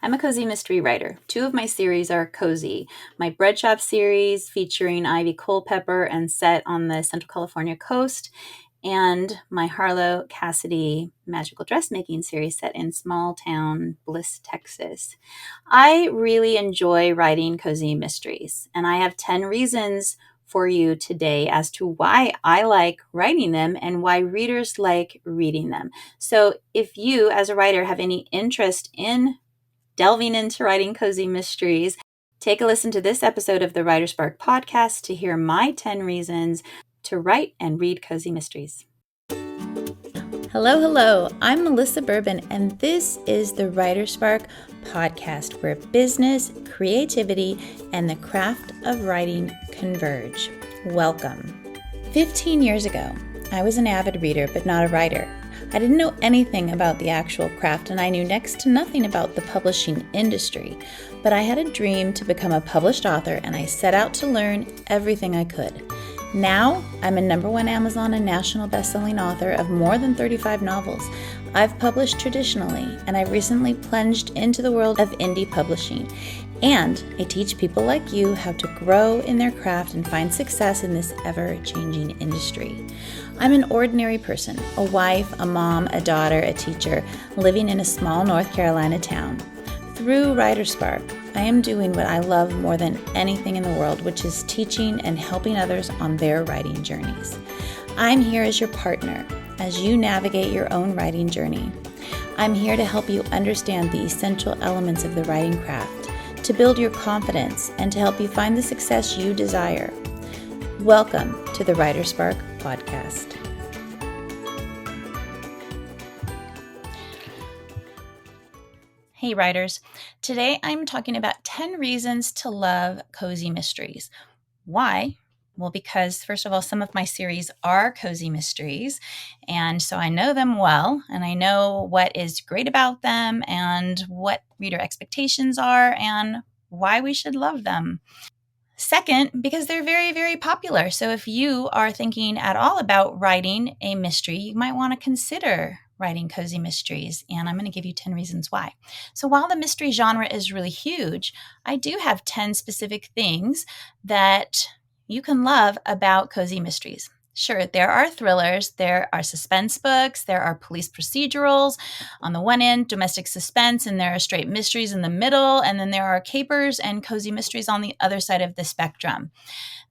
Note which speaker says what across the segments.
Speaker 1: I'm a cozy mystery writer. Two of my series are cozy. My Bread Shop series featuring Ivy Culpepper and set on the Central California coast, and my Harlow Cassidy magical dressmaking series set in small town Bliss, Texas. I really enjoy writing cozy mysteries, and I have 10 reasons for you today as to why I like writing them and why readers like reading them. So if you, as a writer, have any interest in delving into writing cozy mysteries, take a listen to this episode of the WriterSpark podcast to hear my 10 reasons to write and read cozy mysteries. Hello. I'm Melissa Bourbon, and this is the WriterSpark podcast, where business, creativity, and the craft of writing converge. Welcome. 15 years ago, I was an avid reader, but not a writer. I didn't know anything about the actual craft, and I knew next to nothing about the publishing industry. But I had a dream to become a published author, and I set out to learn everything I could. Now, I'm a #1 Amazon and national best-selling author of more than 35 novels. I've published traditionally, and I've recently plunged into the world of indie publishing. And I teach people like you how to grow in their craft and find success in this ever-changing industry. I'm an ordinary person, a wife, a mom, a daughter, a teacher, living in a small North Carolina town. Through WriterSpark, I am doing what I love more than anything in the world, which is teaching and helping others on their writing journeys. I'm here as your partner as you navigate your own writing journey. I'm here to help you understand the essential elements of the writing craft, to build your confidence, and to help you find the success you desire. Welcome to the WriterSpark podcast. Hey writers, today I'm talking about 10 reasons to love cozy mysteries. Why? Well, because first of all, some of my series are cozy mysteries, and so I know them well, and I know what is great about them and what reader expectations are and why we should love them. Second, because they're very, very popular. So if you are thinking at all about writing a mystery, you might want to consider writing cozy mysteries. And I'm going to give you 10 reasons why. So while the mystery genre is really huge, I do have 10 specific things that you can love about cozy mysteries. Sure, there are thrillers, there are suspense books, there are police procedurals. On the one end, domestic suspense, and there are straight mysteries in the middle, and then there are capers and cozy mysteries on the other side of the spectrum.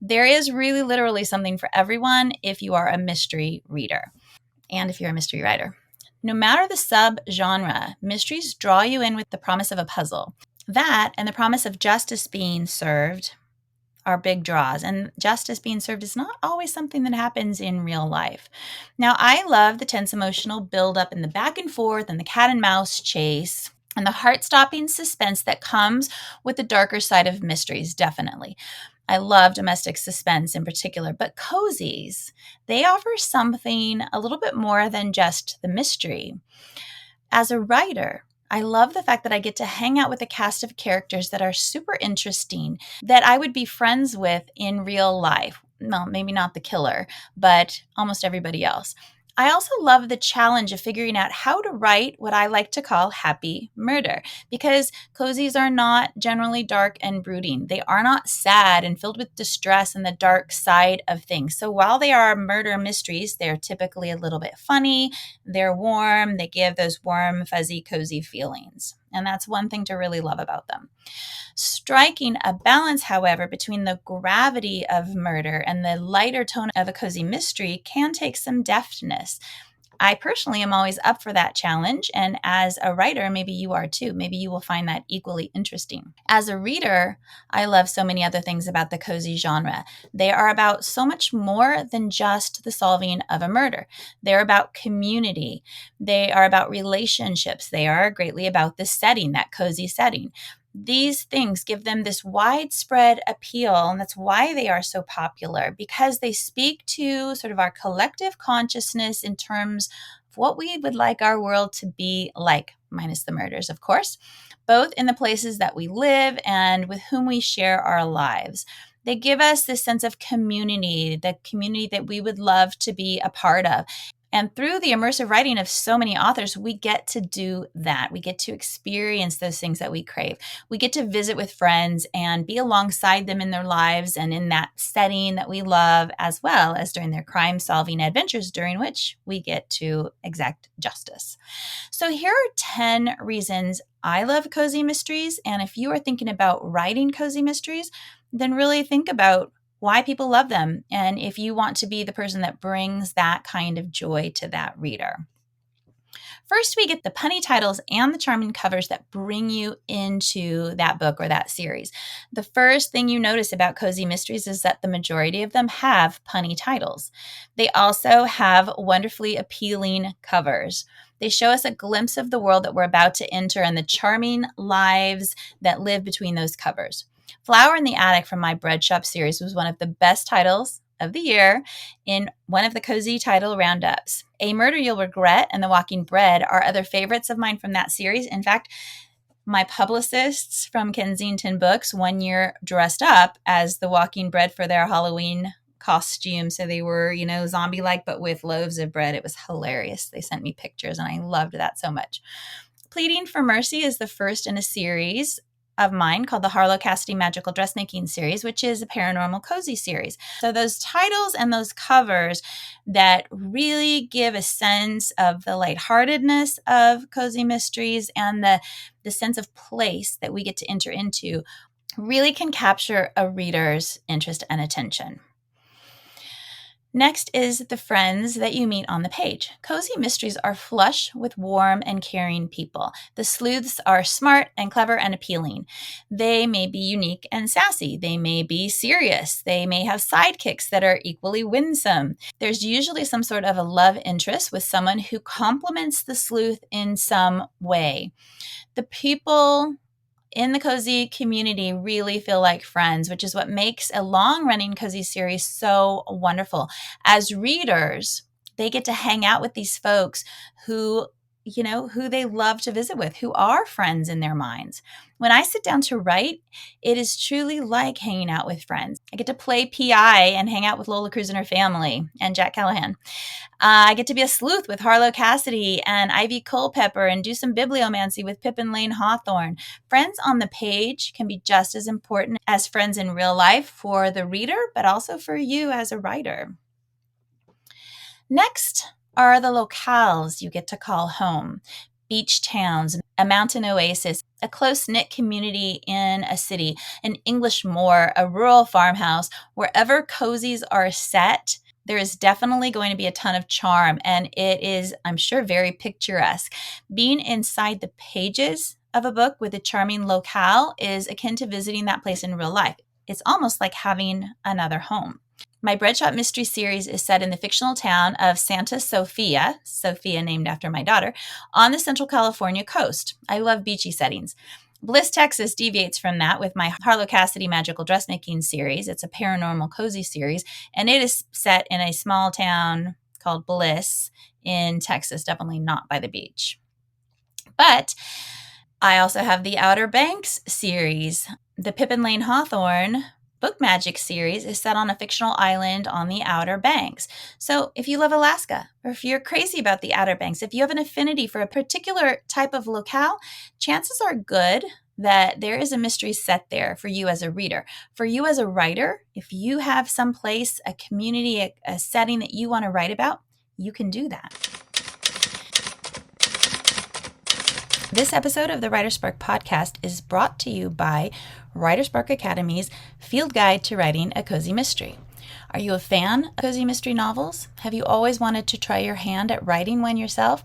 Speaker 1: There is really literally something for everyone if you are a mystery reader and if you're a mystery writer. No matter the sub-genre, mysteries draw you in with the promise of a puzzle. That and the promise of justice being served are big draws, and justice being served is not always something that happens in real life. Now, I love the tense emotional buildup and the back and forth and the cat and mouse chase and the heart-stopping suspense that comes with the darker side of mysteries, definitely. I love domestic suspense in particular, but cozies, they offer something a little bit more than just the mystery. As a writer, I love the fact that I get to hang out with a cast of characters that are super interesting, that I would be friends with in real life. Well, maybe not the killer, but almost everybody else. I also love the challenge of figuring out how to write what I like to call happy murder, because cozies are not generally dark and brooding. They are not sad and filled with distress and the dark side of things. So while they are murder mysteries, they're typically a little bit funny, they're warm, they give those warm, fuzzy, cozy feelings. And that's one thing to really love about them. Striking a balance, however, between the gravity of murder and the lighter tone of a cozy mystery can take some deftness. I personally am always up for that challenge, and as a writer, maybe you are too. Maybe you will find that equally interesting. As a reader, I love so many other things about the cozy genre. They are about so much more than just the solving of a murder. They're about community. They are about relationships. They are greatly about the setting, that cozy setting. These things give them this widespread appeal, and that's why they are so popular, because they speak to sort of our collective consciousness in terms of what we would like our world to be like, minus the murders, of course, both in the places that we live and with whom we share our lives. They give us this sense of community, the community that we would love to be a part of. And through the immersive writing of so many authors, we get to do that. We get to experience those things that we crave. We get to visit with friends and be alongside them in their lives and in that setting that we love, as well as during their crime-solving adventures, during which we get to exact justice. So here are 10 reasons I love cozy mysteries. And if you are thinking about writing cozy mysteries, then really think about why people love them, and if you want to be the person that brings that kind of joy to that reader. First, we get the punny titles and the charming covers that bring you into that book or that series. The first thing you notice about cozy mysteries is that the majority of them have punny titles. They also have wonderfully appealing covers. They show us a glimpse of the world that we're about to enter and the charming lives that live between those covers. Flower in the Attic from my Bread Shop series was one of the best titles of the year in one of the cozy title roundups. A Murder You'll Regret and The Walking Bread are other favorites of mine from that series. In fact, my publicists from Kensington Books one year dressed up as The Walking Bread for their Halloween costume. So they were, zombie-like, but with loaves of bread. It was hilarious. They sent me pictures and I loved that so much. Pleading for Mercy is the first in a series of mine called the Harlow Cassidy Magical Dressmaking series, which is a paranormal cozy series. So those titles and those covers that really give a sense of the lightheartedness of cozy mysteries and the sense of place that we get to enter into really can capture a reader's interest and attention. Next is the friends that you meet on the page. Cozy mysteries are flush with warm and caring people. The sleuths are smart and clever and appealing. They may be unique and sassy. They may be serious. They may have sidekicks that are equally winsome. There's usually some sort of a love interest with someone who complements the sleuth in some way. The people in the cozy community really feel like friends, which is what makes a long-running cozy series so wonderful. As readers, they get to hang out with these folks who they love to visit with, who are friends in their minds. When I sit down to write, it is truly like hanging out with friends. I get to play PI and hang out with Lola Cruz and her family and Jack Callahan. I get to be a sleuth with Harlow Cassidy and Ivy Culpepper and do some bibliomancy with Pippin Lane Hawthorne. Friends on the page can be just as important as friends in real life for the reader, but also for you as a writer. Next are the locales you get to call home. Beach towns, a mountain oasis, a close-knit community in a city, an English moor, a rural farmhouse. Wherever cozies are set, there is definitely going to be a ton of charm, and it is, I'm sure, very picturesque. Being inside the pages of a book with a charming locale is akin to visiting that place in real life. It's almost like having another home. My Bread Shop Mystery series is set in the fictional town of Santa Sofia, Sophia named after my daughter, on the Central California coast. I love beachy settings. Bliss, Texas deviates from that with my Harlow Cassidy Magical Dressmaking series. It's a paranormal cozy series, and it is set in a small town called Bliss in Texas, definitely not by the beach. But I also have the Outer Banks series. The Pippin Lane Hawthorne Book Magic series is set on a fictional island on the Outer Banks. So if you love Alaska, or if you're crazy about the Outer Banks, if you have an affinity for a particular type of locale, chances are good that there is a mystery set there for you as a reader. For you as a writer, if you have some place, a community, a setting that you want to write about, you can do that. This episode of the WriterSpark podcast is brought to you by WriterSpark Academy's Field Guide to Writing a Cozy Mystery. Are you a fan of cozy mystery novels? Have you always wanted to try your hand at writing one yourself?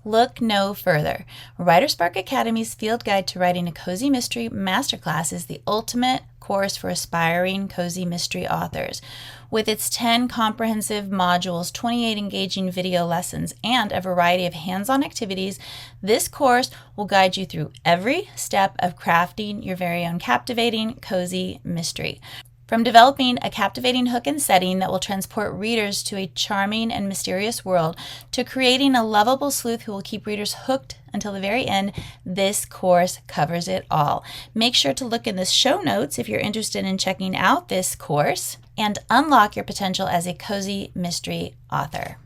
Speaker 1: Look no further. WriterSpark Academy's Field Guide to Writing a Cozy Mystery Masterclass is the ultimate course for aspiring cozy mystery authors. With its 10 comprehensive modules, 28 engaging video lessons, and a variety of hands-on activities, this course will guide you through every step of crafting your very own captivating cozy mystery. From developing a captivating hook and setting that will transport readers to a charming and mysterious world, to creating a lovable sleuth who will keep readers hooked until the very end, this course covers it all. Make sure to look in the show notes if you're interested in checking out this course and unlock your potential as a cozy mystery author.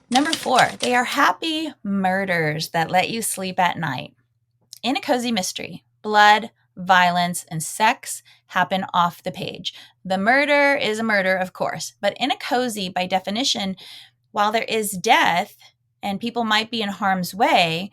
Speaker 1: Number 4, they are happy murders that let you sleep at night. In a cozy mystery, blood, violence, and sex happen off the page. The murder is a murder, of course, but in a cozy, by definition, while there is death and people might be in harm's way,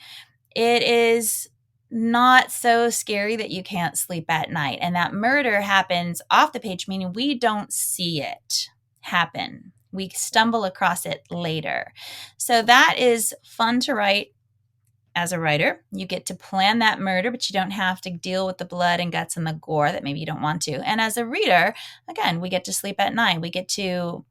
Speaker 1: it is not so scary that you can't sleep at night. And that murder happens off the page, meaning we don't see it happen. We stumble across it later. So that is fun to write. As a writer, you get to plan that murder, but you don't have to deal with the blood and guts and the gore that maybe you don't want to. And as a reader, again, we get to sleep at night. We get to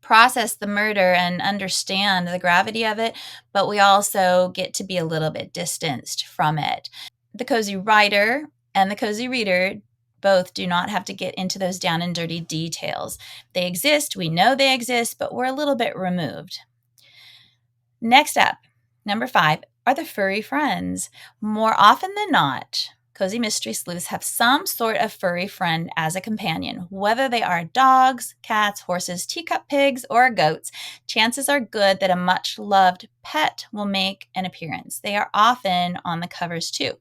Speaker 1: process the murder and understand the gravity of it, but we also get to be a little bit distanced from it. The cozy writer and the cozy reader both do not have to get into those down and dirty details. They exist, we know they exist, but we're a little bit removed. Next up, number 5 are the furry friends. More often than not, cozy mystery sleuths have some sort of furry friend as a companion. Whether they are dogs, cats, horses, teacup pigs, or goats, chances are good that a much-loved pet will make an appearance. They are often on the covers too.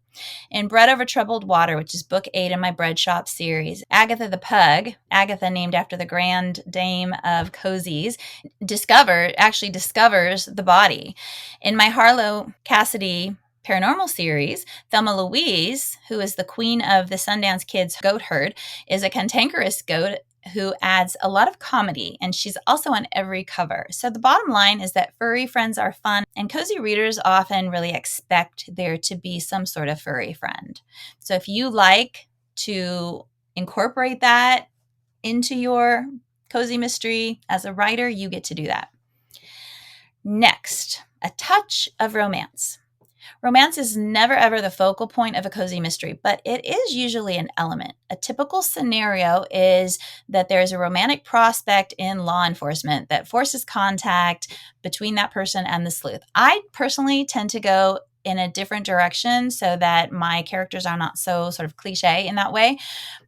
Speaker 1: In Bread Over Troubled Water, which is book 8 in my Bread Shop series, Agatha the Pug, Agatha named after the grand dame of cozies, discovers the body. In my Harlow Cassidy paranormal series, Thelma Louise, who is the queen of the Sundance Kids goat herd, is a cantankerous goat who adds a lot of comedy, and she's also on every cover. So the bottom line is that furry friends are fun, and cozy readers often really expect there to be some sort of furry friend. So if you like to incorporate that into your cozy mystery as a writer, you get to do that. Next, a touch of romance. Romance is never ever the focal point of a cozy mystery, but it is usually an element. A typical scenario is that there is a romantic prospect in law enforcement that forces contact between that person and the sleuth. I personally tend to go in a different direction so that my characters are not so sort of cliche in that way.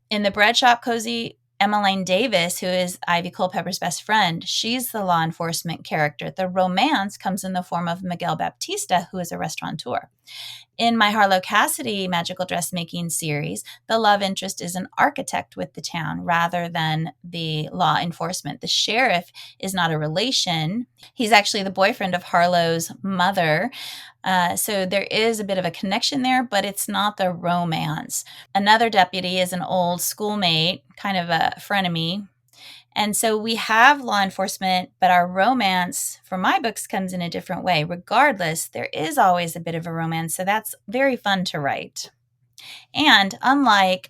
Speaker 1: In the Bread Shop cozy, Emmeline Davis, who is Ivy Culpepper's best friend, she's the law enforcement character. The romance comes in the form of Miguel Baptista, who is a restaurateur. In my Harlow Cassidy magical dressmaking series, the love interest is an architect with the town rather than the law enforcement. The sheriff is not a relation. He's actually the boyfriend of Harlow's mother. So there is a bit of a connection there, but it's not the romance. Another deputy is an old schoolmate, kind of a frenemy. And so we have law enforcement, but our romance for my books comes in a different way. Regardless, there is always a bit of a romance, so that's very fun to write. And unlike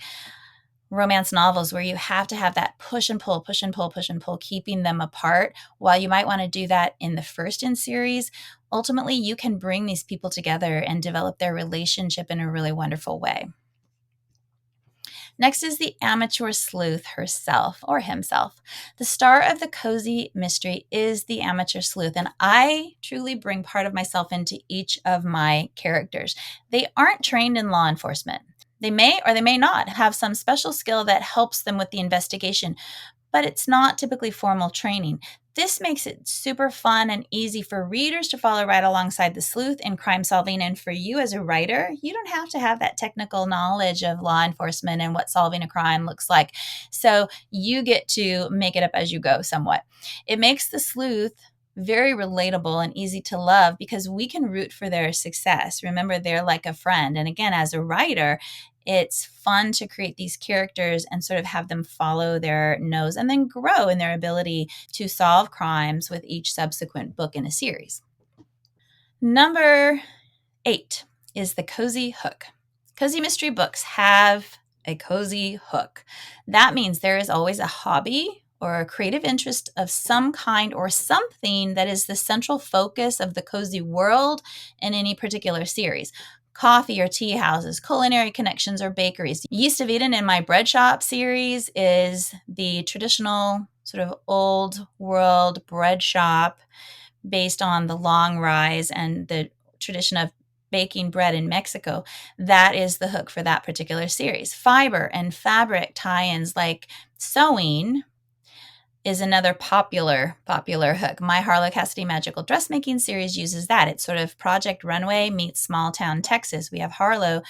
Speaker 1: romance novels where you have to have that push and pull, push and pull, push and pull, keeping them apart, while you might want to do that in the first in series, ultimately you can bring these people together and develop their relationship in a really wonderful way. Next is the amateur sleuth herself or himself. The star of the cozy mystery is the amateur sleuth, and I truly bring part of myself into each of my characters. They aren't trained in law enforcement. They may or they may not have some special skill that helps them with the investigation, but it's not typically formal training. This makes it super fun and easy for readers to follow right alongside the sleuth in crime solving. And for you as a writer, you don't have to have that technical knowledge of law enforcement and what solving a crime looks like. So you get to make it up as you go somewhat. It makes the sleuth very relatable and easy to love because we can root for their success. Remember, they're like a friend. And again, as a writer, it's fun to create these characters and sort of have them follow their nose and then grow in their ability to solve crimes with each subsequent book in a series. Number 8 is the cozy hook. Cozy mystery books have a cozy hook. That means there is always a hobby or a creative interest of some kind or something that is the central focus of the cozy world in any particular series. Coffee or tea houses, culinary connections or bakeries. Yeast of Eden in my Bread Shop series is the traditional sort of old world bread shop based on the long rise and the tradition of baking bread in Mexico. That is the hook for that particular series. Fiber and fabric tie-ins like sewing is another popular hook. My Harlow Cassidy Magical Dressmaking series uses that. It's sort of Project Runway meets small town Texas. We have Harlow,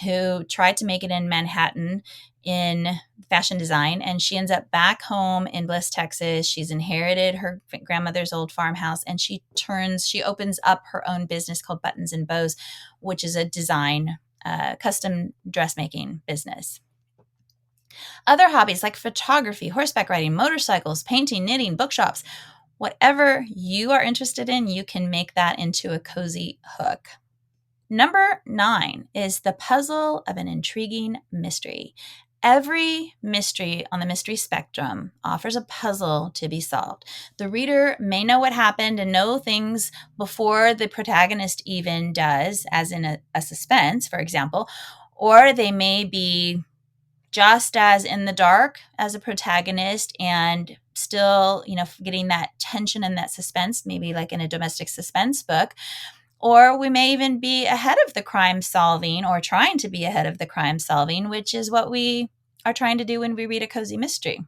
Speaker 1: who tried to make it in Manhattan in fashion design, and she ends up back home in Bliss, Texas. She's inherited her grandmother's old farmhouse, and she opens up her own business called Buttons and Bows, which is a design, custom dressmaking business. Other hobbies like photography, horseback riding, motorcycles, painting, knitting, bookshops, whatever you are interested in, you can make that into a cozy hook. Number 9 is the puzzle of an intriguing mystery. Every mystery on the mystery spectrum offers a puzzle to be solved. The reader may know what happened and know things before the protagonist even does, as in a suspense, for example, or they may be just as in the dark as a protagonist and still, getting that tension and that suspense, maybe like in a domestic suspense book. Or we may even be ahead of the crime solving or trying to be ahead of the crime solving, which is what we are trying to do when we read a cozy mystery.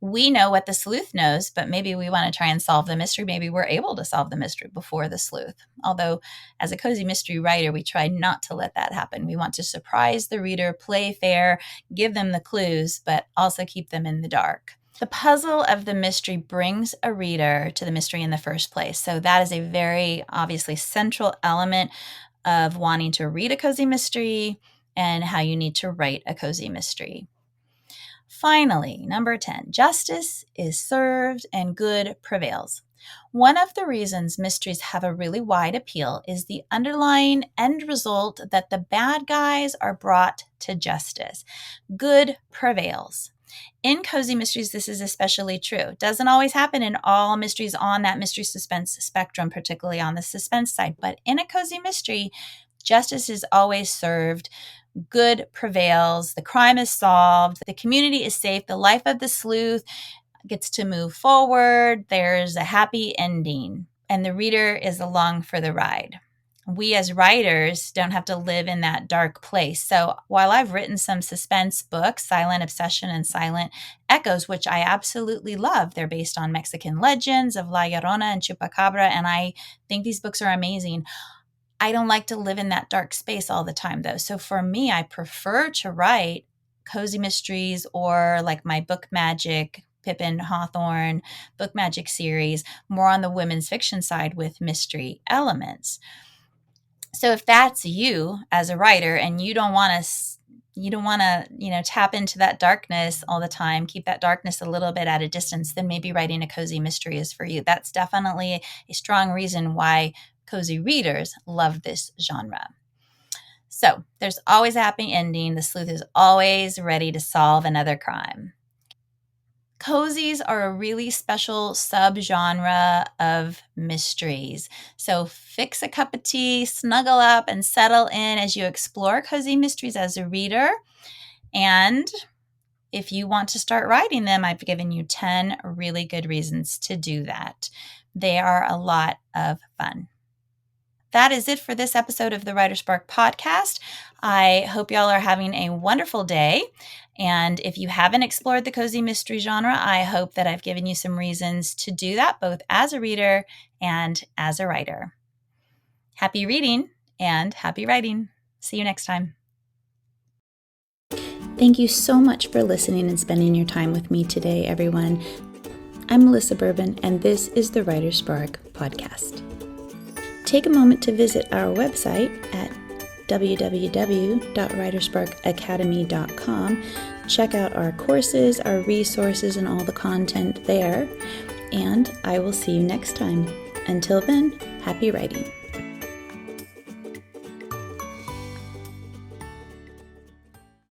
Speaker 1: We know what the sleuth knows, but maybe we want to try and solve the mystery. Maybe we're able to solve the mystery before the sleuth. Although, as a cozy mystery writer, we try not to let that happen. We want to surprise the reader, play fair, give them the clues, but also keep them in the dark. The puzzle of the mystery brings a reader to the mystery in the first place. So that is a very obviously central element of wanting to read a cozy mystery and how you need to write a cozy mystery. Finally, number 10, justice is served and good prevails. One of the reasons mysteries have a really wide appeal is the underlying end result that the bad guys are brought to justice. Good prevails. In cozy mysteries, this is especially true. It doesn't always happen in all mysteries on that mystery suspense spectrum, particularly on the suspense side. But in a cozy mystery, justice is always served. Good prevails. The crime is solved. The community is safe. The life of the sleuth gets to move forward. There's a happy ending, and the reader is along for the ride. We as writers don't have to live in that dark place. So while I've written some suspense books, Silent Obsession and Silent Echoes, which I absolutely love, they're based on Mexican legends of La Llorona and Chupacabra, and I think these books are amazing. I don't like to live in that dark space all the time, though. So for me, I prefer to write cozy mysteries or like my Book Magic, Pippin Hawthorne Book Magic series, more on the women's fiction side with mystery elements. So if that's you as a writer and you don't want to, tap into that darkness all the time, keep that darkness a little bit at a distance, then maybe writing a cozy mystery is for you. That's definitely a strong reason why cozy readers love this genre. So there's always a happy ending. The sleuth is always ready to solve another crime. Cozies are a really special subgenre of mysteries. So fix a cup of tea, snuggle up, and settle in as you explore cozy mysteries as a reader. And if you want to start writing them, I've given you 10 really good reasons to do that. They are a lot of fun. That is it for this episode of the WriterSpark podcast. I hope y'all are having a wonderful day. And if you haven't explored the cozy mystery genre, I hope that I've given you some reasons to do that, both as a reader and as a writer. Happy reading and happy writing. See you next time. Thank you so much for listening and spending your time with me today, everyone. I'm Melissa Bourbon, and this is the WriterSpark podcast. Take a moment to visit our website at www.writersparkacademy.com. Check out our courses, our resources, and all the content there. And I will see you next time. Until then, happy writing.